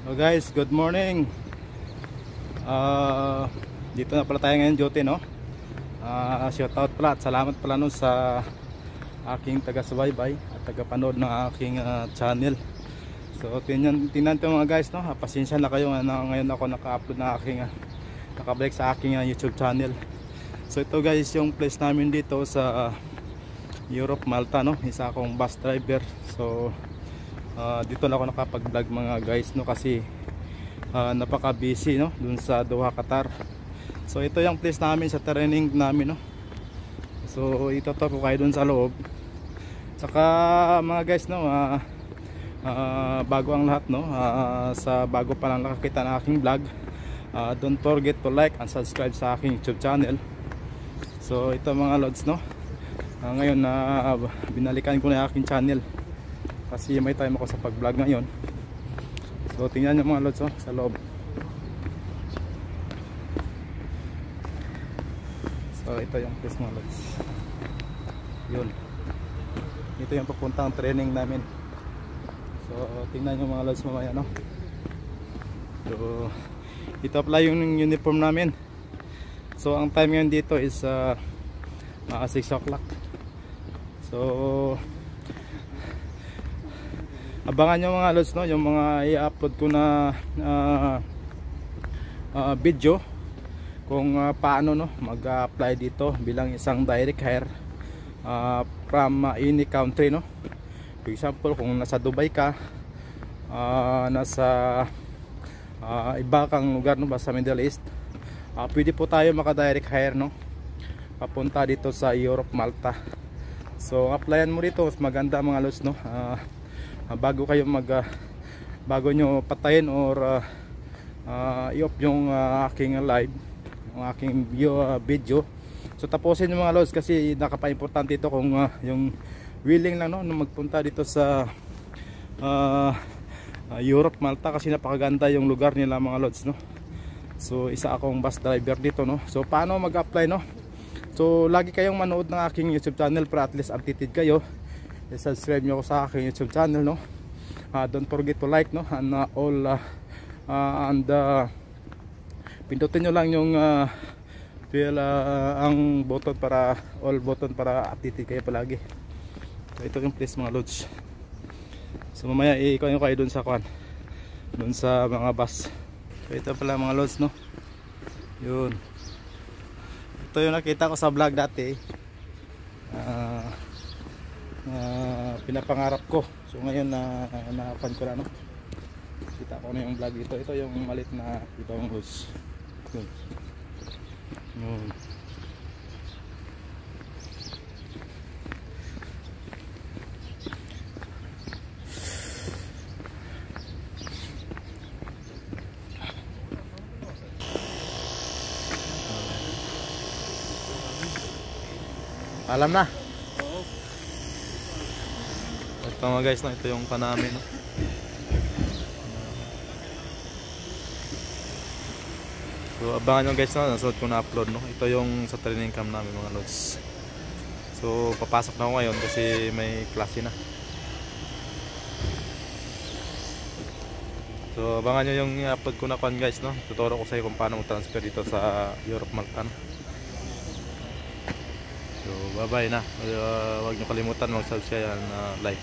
So guys, good morning. Dito na pala tayo ngayon, Jote, no? Shout out pala at salamat pala no sa aking taga-subaybay at taga-panood ng aking channel. So tingnan ito mga guys, no? Pasensya na kayo na ngayon ako naka-upload na aking nakabalik sa aking YouTube channel. So ito guys, yung place namin dito sa Europe, Malta, no? Isa akong bus driver. So dito lang ako nakapag-vlog mga guys, no, kasi napaka busy, no, dun sa Doha, Qatar. So ito yung place namin sa training namin, no. So itutur ko kayo dun sa loob. Saka mga guys, no, bago ang lahat, no, sa bago pa lang nakakita ng aking vlog, don't forget to like and subscribe sa aking YouTube channel. So ito mga lods, no, ngayon binalikan ko na aking channel kasi may time ako sa pag-vlog ngayon. So tingnan nyo mga lods, oh, sa loob. So ito yung place mga lods. Yun. Ito yung papuntang training namin. So tingnan nyo mga lods mamaya, no. So ito pala yung uniform namin. So ang time ngayon dito is 6 o'clock. So abangan nyo mga lods, no, yung mga i-upload ko na video kung paano, no, mag-apply dito bilang isang direct hire from any country, no. For example, kung nasa Dubai ka, nasa iba kang lugar, no, basta Middle East, pwede po tayo maka-direct hire, no, papunta dito sa Europe, Malta. So applyan mo dito, mas maganda mga lods, no. Bago kayo bago nyo patayin or i-off yung aking live, yung aking video. So tapusin yung mga lods kasi nakapa-importante ito kung yung willing lang, no, magpunta dito sa Europe, Malta, kasi napakaganda yung lugar nila mga lods, no. So isa akong bus driver dito, no. So paano mag-apply, no? So lagi kayong manood ng aking YouTube channel para at least updated kayo. I-subscribe nyo ako sa aking YouTube channel, no. Don't forget to like, no, and pindutin nyo lang yung ang button para all button para updated kayo palagi. So ito yung place mga lods. So mamaya ikaw kayo dun sa dun sa mga bus. So ito pala mga lods, no. Yun, ito yung nakita ko sa vlog dati. Pinapangarap ko. So ngayon nakapan ko na, no. Kita ko na yung vlog ito. Ito yung malit na itong lods. Yun. Yun. Alam na. Ito mga guys, no, ito yung namin, no. So abangan nyo guys, no, nasuot ko na upload, no. Ito yung sa training camp namin mga lods. So papasok na ako ngayon kasi may klase na. So abangan nyo yung upload ko na guys, no. Tuturo ko sa iyo kung paano mag-transfer dito sa Europe, Malta. So bye bye na. Huwag nyo kalimutan mag-subscribe and like.